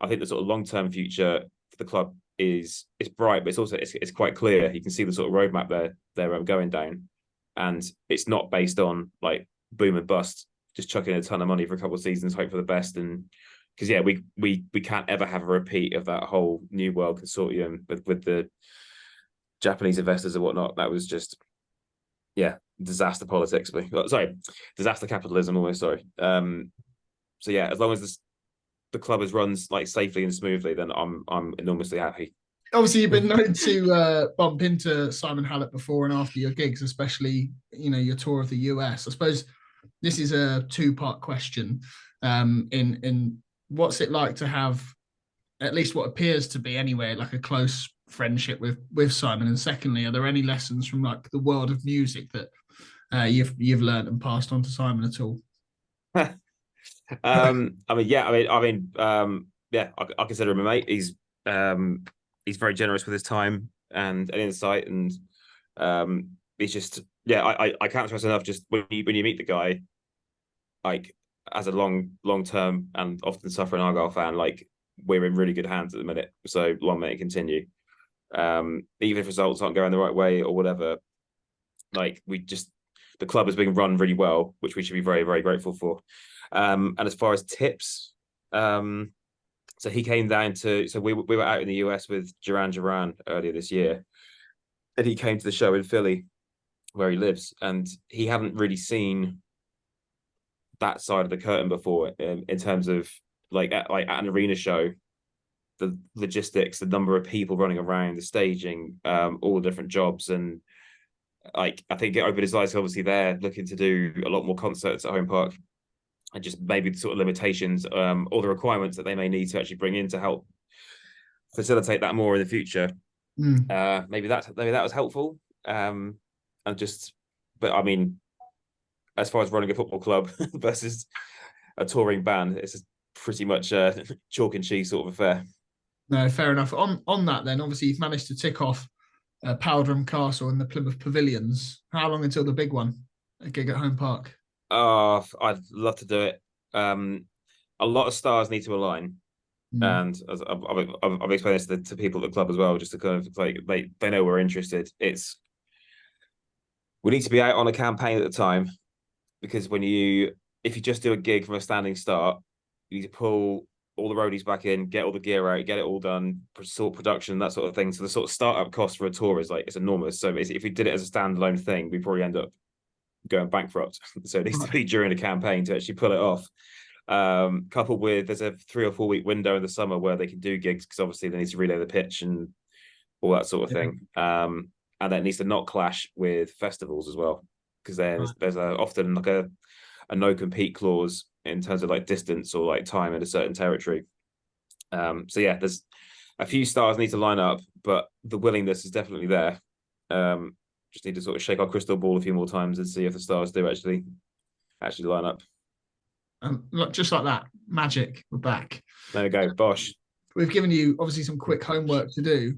Speaker 2: I think the sort of long-term future for the club is bright, but it's also it's quite clear. You can see the sort of roadmap they're going down, and it's not based on like boom and bust, just chucking a ton of money for a couple of seasons, hope for the best. And because we can't ever have a repeat of that whole New World consortium with the Japanese investors and whatnot. That was just disaster politics. Sorry, disaster capitalism. Almost sorry. So yeah, as long as the club is runs like safely and smoothly, then I'm enormously happy.
Speaker 1: Obviously, you've been known to bump into Simon Hallett before and after your gigs, especially your tour of the US. I suppose this is a two-part question. In what's it like to have at least what appears to be anyway like a close friendship with Simon, and secondly, are there any lessons from like the world of music that you've learned and passed on to Simon at all?
Speaker 2: I consider him a mate. He's very generous with his time and insight, and he's just I can't stress enough, just when you meet the guy, like as a long term and often suffering Argyle fan, like we're in really good hands at the minute. So long may it continue. Even if results aren't going the right way or whatever, like the club is being run really well, which we should be very, very grateful for. And as far as tips, so he came down to, so we were out in the US with Duran earlier this year, and he came to the show in Philly where he lives, and he hadn't really seen that side of the curtain before in terms of like at an arena show, the logistics, the number of people running around, the staging, all the different jobs. And like I think it opened his eyes. Obviously they're looking to do a lot more concerts at Home Park, and just maybe the sort of limitations or the requirements that they may need to actually bring in to help facilitate that more in the future. Maybe that was helpful. But I mean, as far as running a football club versus a touring band, it's pretty much a chalk and cheese sort of affair.
Speaker 1: No, fair enough. On that then, obviously you've managed to tick off Powderham Castle and the Plymouth Pavilions. How long until the big one, a gig at Home Park?
Speaker 2: Oh, I'd love to do it. A lot of stars need to align. And as I've explained this to people at the club as well, just to kind of like they know we're interested. We need to be out on a campaign at the time, because if you just do a gig from a standing start, you need to pull all the roadies back in, get all the gear out, get it all done, sort production, that sort of thing. So the sort of startup cost for a tour it's enormous. So if we did it as a standalone thing, we probably end up going bankrupt. So it needs to be during a campaign to actually pull it off. Coupled with there's a 3 or 4 week window in the summer where they can do gigs, because obviously they need to relay the pitch and all that sort of thing. And that needs to not clash with festivals as well, because there's often like a no compete clause in terms of like distance or like time in a certain territory. So yeah, there's a few stars need to line up, but the willingness is definitely there. Just need to sort of shake our crystal ball a few more times and see if the stars do actually line up.
Speaker 1: Just like that, magic, we're back.
Speaker 2: There we go, bosh.
Speaker 1: We've given you obviously some quick homework to do.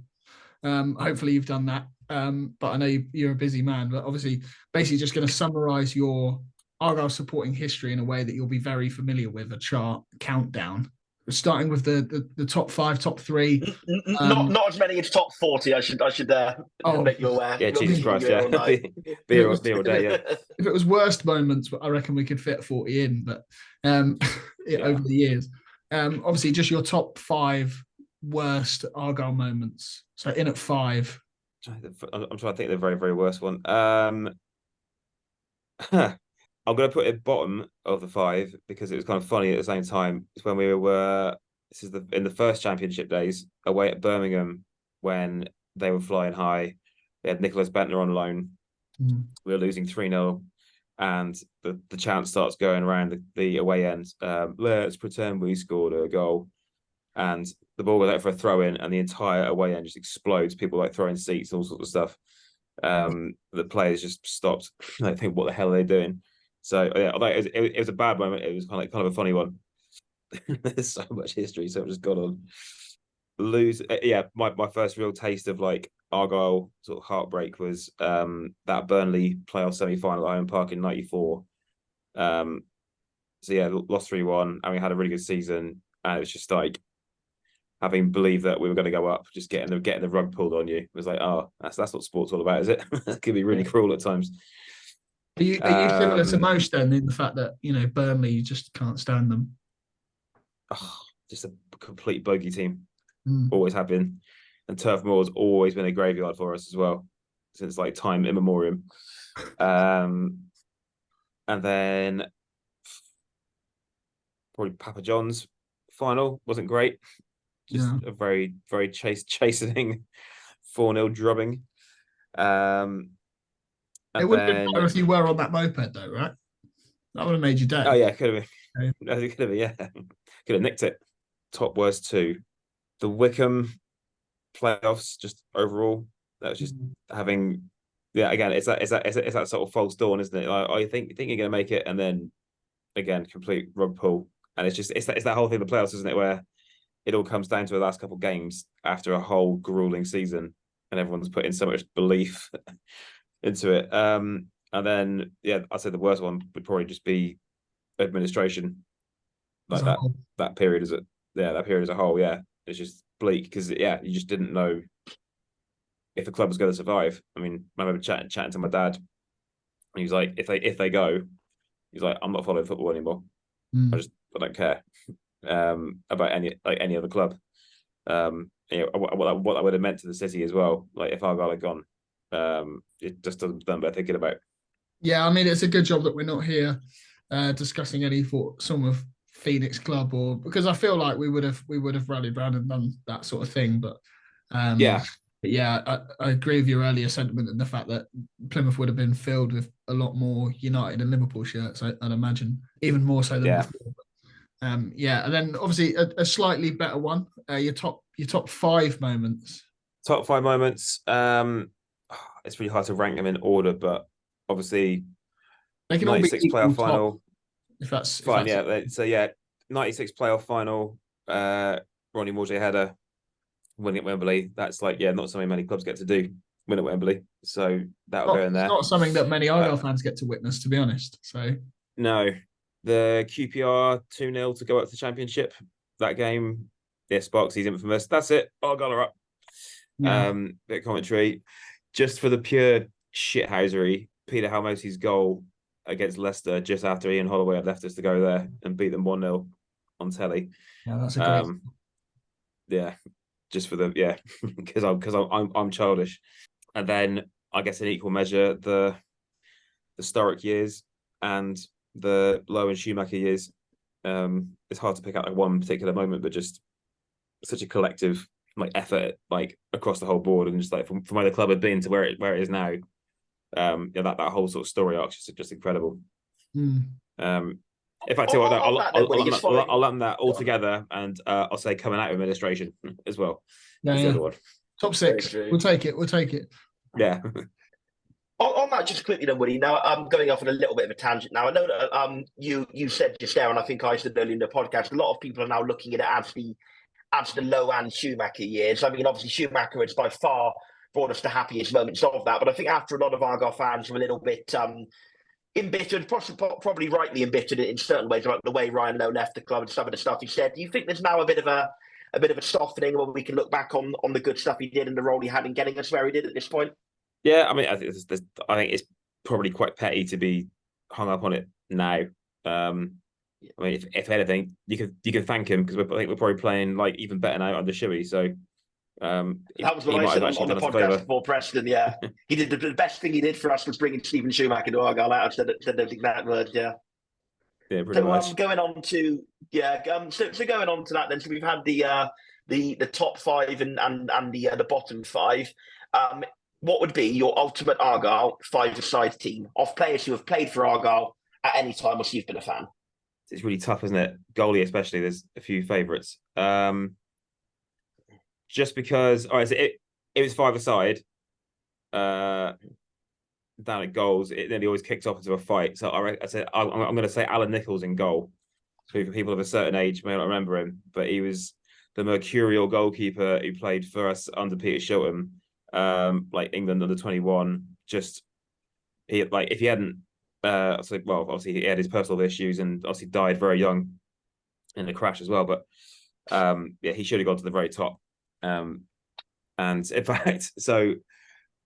Speaker 1: Hopefully you've done that. But I know you're a busy man, but obviously basically just going to summarise your Argyle supporting history in a way that you'll be very familiar with, a chart countdown. Starting with the top 5, top 3.
Speaker 3: Not as many as top 40. I should make you aware.
Speaker 2: Yeah, Jesus Christ, yeah. Beer all day, yeah.
Speaker 1: If it was worst moments, I reckon we could fit 40 in, but over the years. Obviously, just your top 5 worst Argyle moments. So in at 5.
Speaker 2: I'm trying to think of the very, very worst one. I'm going to put it bottom of the 5 because it was kind of funny at the same time. It's when we were, in the first championship days, away at Birmingham, when they were flying high. They had Nicholas Bentner on loan. We were losing 3-0, and the chant starts going around the away end. Let's pretend we scored a goal. And the ball goes out for a throw in, and the entire away end just explodes. People like throwing seats, all sorts of stuff. The players just stopped. I think, what the hell are they doing? So yeah, although it was a bad moment, it was kind of a funny one. There's so much history, so much has gone on. Lose, yeah. My first real taste of like Argyle sort of heartbreak was that Burnley playoff semi-final at Home Park in '94. So yeah, lost 3-1, and we had a really good season, and it was just like having believed that we were going to go up, just getting the rug pulled on you. It was like, oh, that's what sport's all about, is it? It can be really cruel at times.
Speaker 1: Are you similar to most then in the fact that, you know, Burnley, you just can't stand them?
Speaker 2: Oh, just a complete bogey team.
Speaker 1: Mm.
Speaker 2: Always have been. And Turf Moor's always been a graveyard for us as well, since like time immemorial. And then probably Papa John's final wasn't great. Just a very, very chastening 4-0 drubbing.
Speaker 1: It would have been better if you were on that moped, though, right? That would have made you day.
Speaker 2: Oh yeah, could have been. I think could have been. Yeah, could have nicked it. Top worst 2. The Wickham playoffs, just overall, that was just having. Yeah, again, it's that sort of false dawn, isn't it? I think you're going to make it, and then again, complete rug pull, and it's that whole thing, the playoffs, isn't it, where it all comes down to the last couple of games after a whole grueling season, and everyone's putting so much belief into it. And then, yeah, I'd say the worst one would probably just be administration, like that period that period as a whole. Yeah, it's just bleak because you just didn't know if the club was going to survive. I mean, I remember chatting to my dad, and he was like, if they go, he's like, I'm not following football anymore. I don't care about any other club. What that would have meant to the city as well. Like if Argyle had gone, it just doesn't bear thinking about.
Speaker 1: Yeah, I mean, it's a good job that we're not here discussing any some of Phoenix club, or because I feel like we would have rallied around and done that sort of thing. But I agree with your earlier sentiment and the fact that Plymouth would have been filled with a lot more United and Liverpool shirts. I'd imagine even more so than before. And then obviously a slightly better one. Your top 5 moments.
Speaker 2: Top 5 moments. It's really hard to rank them in order, but obviously,
Speaker 1: they can all be
Speaker 2: 96 playoff final.
Speaker 1: Top, if that's
Speaker 2: fine, yeah. 96 playoff final. Ronnie Morjay header, winning at Wembley. That's like, not something many clubs get to do, win at Wembley. So that'll go in there.
Speaker 1: It's not something that many Argyle fans get to witness, to be honest. So
Speaker 2: no, the QPR 2-0 to go up to the Championship. That game, Sparksy's infamous. That's it. Argyle are up. Bit of commentary. Just for the pure shithousery, Peter Halmosi's goal against Leicester just after Ian Holloway had left us to go there and beat them 1-0 on telly.
Speaker 1: Yeah, that's a great.
Speaker 2: Just for the because I'm childish. And then I guess in equal measure the Sturrock years and the Lowe and Schumacher years. It's hard to pick out like one particular moment, but just such a collective like effort like across the whole board, and just like from where the club had been to where it is now. That whole sort of story arc is just incredible. In fact, I'll lump that all together, and I'll say coming out of administration as well.
Speaker 1: Top 6. We'll take it.
Speaker 2: Yeah.
Speaker 3: On that, just quickly then, Woody. Now I'm going off on a little bit of a tangent. Now I know that you said just there, and I think I said earlier in the podcast, a lot of people are now looking at it as the Lowe and Schumacher years. I mean, obviously Schumacher has by far brought us the happiest moments of that, but I think after a lot of Argyle fans were a little bit embittered, probably rightly embittered in certain ways about the way Ryan Lowe left the club and some of the stuff he said. Do you think there's now a bit of a softening where we can look back on the good stuff he did and the role he had in getting us where he did at this point?
Speaker 2: Yeah, I mean, I think it's probably quite petty to be hung up on it now. I mean, if anything, you can thank him because I think we're probably playing like even better now under Shuey. So
Speaker 3: that was what I said on the podcast before Preston. Yeah, he did the best thing he did for us was bringing Stephen Schumacher to Argyle out of the exact word. Yeah.
Speaker 2: Yeah, pretty much.
Speaker 3: Going on to going on to that then. So we've had the top 5 and the bottom 5. What would be your ultimate Argyle 5-a-side team of players who have played for Argyle at any time or you've been a fan?
Speaker 2: It's really tough, isn't it? Goalie especially, there's a few favourites. Just because, all right, so it was 5-a-side. Down at goals, it nearly always kicked off into a fight. So I said I'm going to say Alan Nicholls in goal. People of a certain age may not remember him, but he was the mercurial goalkeeper who played for us under Peter Shilton, like England under 21. Just if he hadn't, obviously he had his personal issues and obviously died very young in a crash as well. But he should have gone to the very top. And in fact,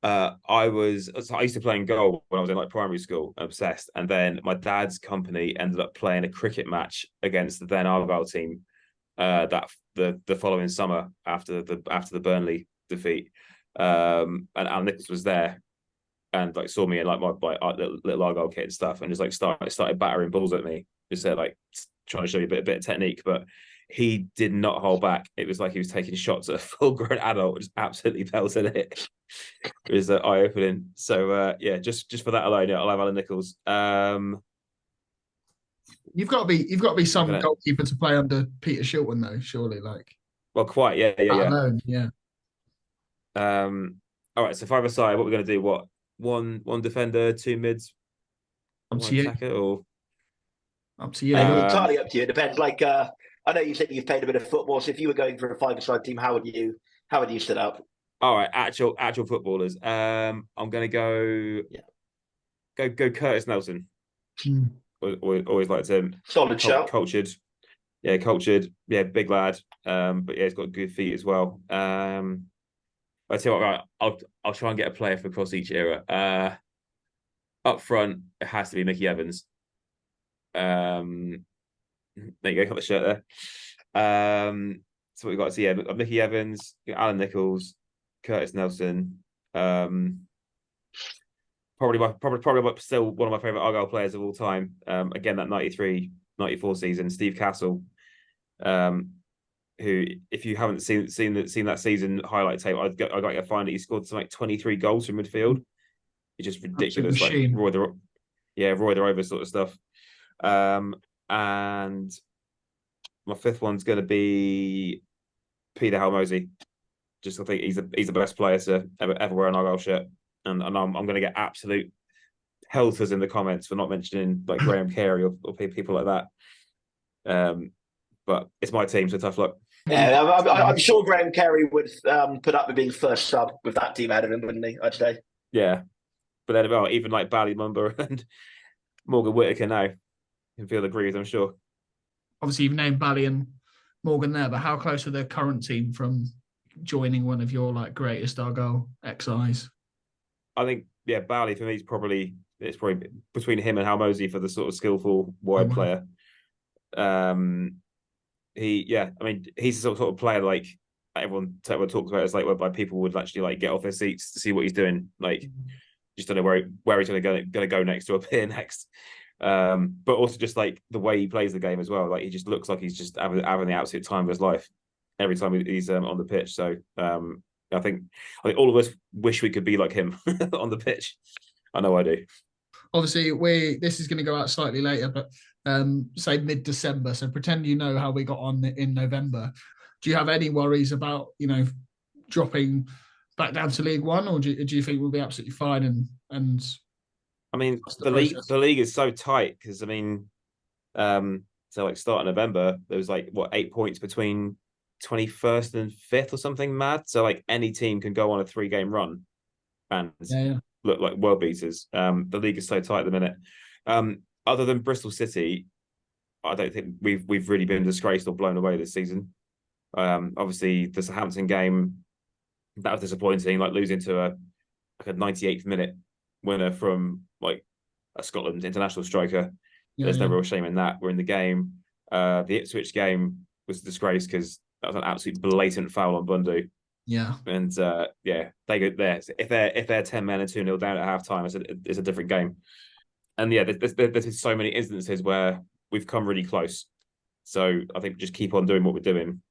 Speaker 2: I used to play in goal when I was in like primary school, obsessed. And then my dad's company ended up playing a cricket match against the then Argyle team that the following summer after the Burnley defeat. And Alan Nicholls was there and like saw me in like my little Argyle kit and stuff, and just like started battering balls at me. Just said like trying to show you a bit of technique, but he did not hold back. It was like he was taking shots at a full-grown adult, just absolutely pelted it. It was eye-opening. So just for that alone, I'll have Alan Nicholls.
Speaker 1: You've got to be some goalkeeper to play under Peter Shilton, though. Surely, like.
Speaker 2: Well, quite, yeah.
Speaker 1: Alone, yeah.
Speaker 2: All right. So 5-a-side. What we're going to do? What one defender, 2 mids,
Speaker 1: up to you.
Speaker 2: Attacker, or
Speaker 1: up to you.
Speaker 3: Entirely up to you. It depends. Like I know you said you've played a bit of football. So if you were going for a 5-a-side team, how would you set up?
Speaker 2: All right, actual footballers. I'm going to go Curtis Nelson. Always liked him.
Speaker 3: Solid shot.
Speaker 2: Cultured. Yeah, big lad. But yeah, he's got good feet as well. I tell you what, right, I'll try and get a player from across each era. Up front, it has to be Mickey Evans. There you go, got the shirt there. So what we've got to see, Mickey Evans, Alan Nicholls, Curtis Nelson. Probably still one of my favourite Argyle players of all time. Again, that 93-94 season, Steve Castle, who, if you haven't seen that season highlight tape, I got to find it. He scored something like 23 goals from midfield. It's just ridiculous, like Roy the Rover sort of stuff. And my fifth one's going to be Peter Halmosey. Just I think he's the best player to ever wear an Argyle shirt, and I'm going to get absolute pelters in the comments for not mentioning like Graham Carey or people like that. But it's my team, so tough luck.
Speaker 3: Yeah, I'm sure Graham Carey would put up with being first sub with that team ahead of him, wouldn't he? I'd say.
Speaker 2: Yeah, but then even like Bally Mumba and Morgan Whitaker now can feel the breeze, I'm sure.
Speaker 1: Obviously, you've named Bally and Morgan there, but how close are the current team from joining one of your like greatest Argyle XIs?
Speaker 2: I think Bally for me is probably between him and Halmosey for the sort of skillful wide player. He's the sort of player like everyone talks about. It's like whereby people would actually like get off their seats to see what he's doing. Like, just don't know where he's going to go next or appear next. But also just like the way he plays the game as well. Like, he just looks like he's just having the absolute time of his life every time he's on the pitch. So I think all of us wish we could be like him on the pitch. I know I do.
Speaker 1: Obviously, this is going to go out slightly later, but say mid-December. So pretend you know how we got on in November. Do you have any worries about dropping back down to League One, or do you think we'll be absolutely fine? And
Speaker 2: I mean, the league is so tight because so like start of November there was like 8 points between 21st and 5th or something mad. So like any team can go on a 3-game run and look like world beaters. The league is so tight at the minute. Other than Bristol City, I don't think we've really been disgraced or blown away this season. Obviously the Southampton game, that was disappointing, like losing to a 98th minute winner from like a Scotland international striker. There's no real shame in that. We're in the game. The Ipswich game was a disgrace because that was an absolute blatant foul on Bundu.
Speaker 1: Yeah.
Speaker 2: And they go there. If they're 10 men and 2-0 down at half time, it's a different game. And there's so many instances where we've come really close. So I think just keep on doing what we're doing.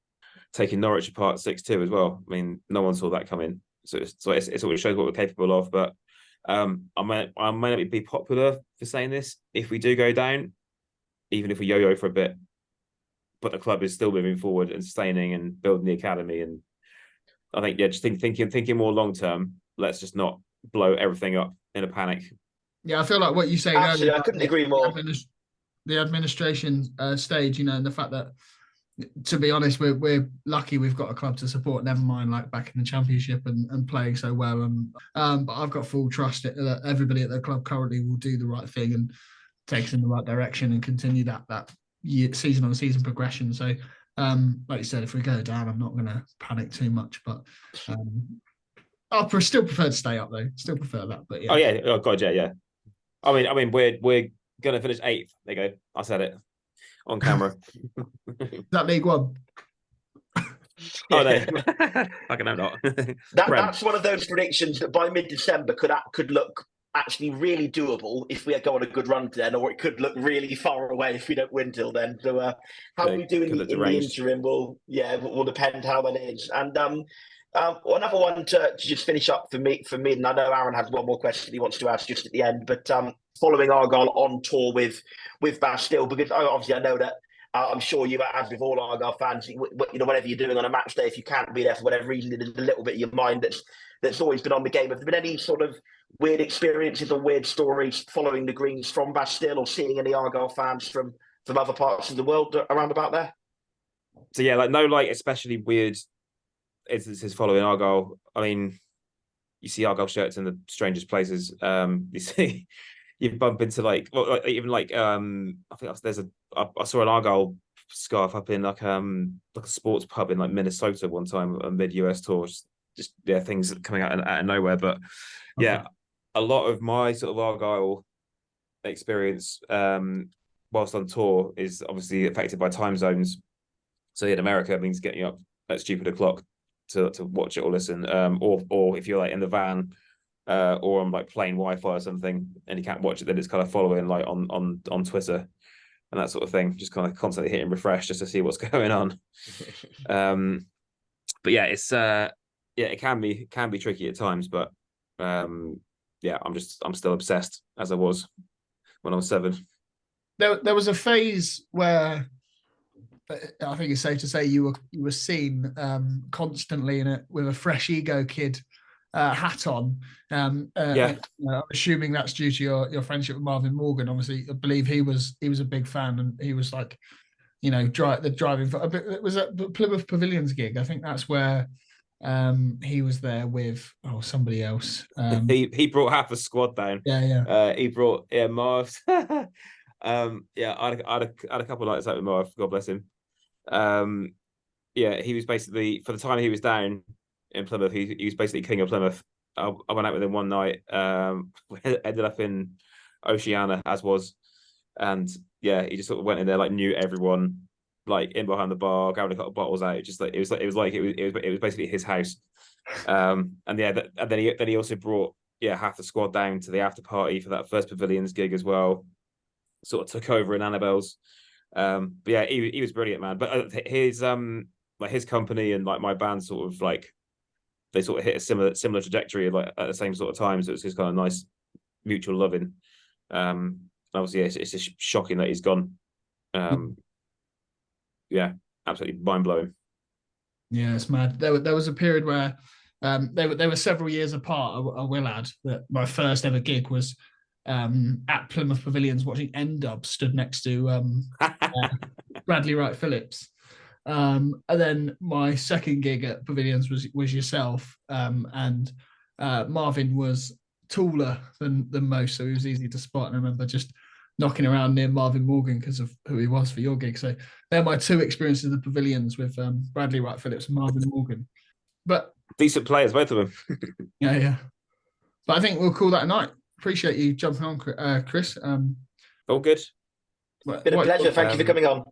Speaker 2: Taking Norwich apart 6-2 as well. I mean, no one saw that coming. So it always shows what we're capable of. But I might not be popular for saying this. If we do go down, even if we yo-yo for a bit, but the club is still moving forward and sustaining and building the academy. And I think, just thinking more long term. Let's just not blow everything up in a panic.
Speaker 1: Yeah, I feel like what you say
Speaker 3: earlier.
Speaker 1: I
Speaker 3: couldn't agree more.
Speaker 1: the administration stage, and the fact that, to be honest, we're lucky we've got a club to support, never mind like back in the Championship and playing so well. But I've got full trust that everybody at the club currently will do the right thing and take us in the right direction and continue that season on season progression. So like you said, if we go down, I'm not going to panic too much, but I still prefer to stay up though. Still prefer that, but yeah.
Speaker 2: Oh yeah, oh god, yeah. I mean, we're gonna finish 8th. There you go. I said it on camera.
Speaker 1: Is that League One?
Speaker 2: Oh no, I can not.
Speaker 3: That's one of those predictions that by mid-December could look actually really doable if we go on a good run then, or it could look really far away if we don't win till then. So how we do in the interim will depend how that is. And another one to just finish up for me, and I know Aaron has one more question he wants to ask just at the end, but following Argyle on tour with Bastille, because obviously I know that I'm sure you, as with all Argyle fans, whatever you're doing on a match day, if you can't be there for whatever reason, there's a little bit of your mind that's always been on the game. Have there been any sort of weird experiences or weird stories following the Greens from Bastille, or seeing any Argyle fans from other parts of the world around about there?
Speaker 2: So yeah, no especially weird instances following Argyle. I mean, you see Argyle shirts in the strangest places. You bump into I think I saw an Argyle scarf up in like a sports pub in like Minnesota one time, a mid-US tour. Just things coming out of nowhere. But yeah, a lot of my sort of Argyle experience whilst on tour is obviously affected by time zones. So in America, it means getting up at stupid o'clock to watch it or listen, or if you're like in the van or on like plain Wi-Fi or something and you can't watch it, then it's kind of following like on Twitter and that sort of thing, just kind of constantly hitting refresh just to see what's going on. But yeah, it's it can be tricky at times, but I'm still obsessed as I was when I was 7.
Speaker 1: There was a phase where I think it's safe to say you were seen constantly with a Fresh Ego Kid hat on. I'm assuming that's due to your friendship with Marvin Morgan. Obviously, I believe he was a big fan, and he was like, the driving. It was at the Plymouth Pavilions gig. I think that's where he was there with somebody else.
Speaker 2: He brought half a squad down.
Speaker 1: Yeah.
Speaker 2: He brought Marv. I had a couple of nights out with Marv. God bless him. He was basically, for the time he was down in Plymouth, he was basically king of Plymouth. I went out with him one night. Ended up in Oceania, as was, and he just sort of went in there, like knew everyone, like in behind the bar, grabbing a couple of bottles out. Just like it was basically his house. And then he also brought half the squad down to the after party for that first Pavilions gig as well. Sort of took over in Annabelle's. But yeah, he was brilliant, man. But his company and like my band sort of like, they sort of hit a similar trajectory like at the same sort of time. So it's just kind of nice mutual loving. Obviously, it's just shocking that he's gone. Absolutely mind blowing.
Speaker 1: Yeah, it's mad. There was a period where they were several years apart. I will add that my first ever gig was at Plymouth Pavilions watching N-Dub stood next to Bradley Wright Phillips. And then my second gig at Pavilions was yourself, and Marvin was taller than most, so he was easy to spot. And I remember just knocking around near Marvin Morgan because of who he was for your gig. So they're my 2 experiences at the Pavilions with Bradley Wright Phillips and Marvin Morgan. But
Speaker 2: decent players, both of them.
Speaker 1: Yeah. But I think we'll call that a night. Appreciate you jumping on, Chris.
Speaker 2: All good.
Speaker 3: Been a pleasure. Thank you for coming on.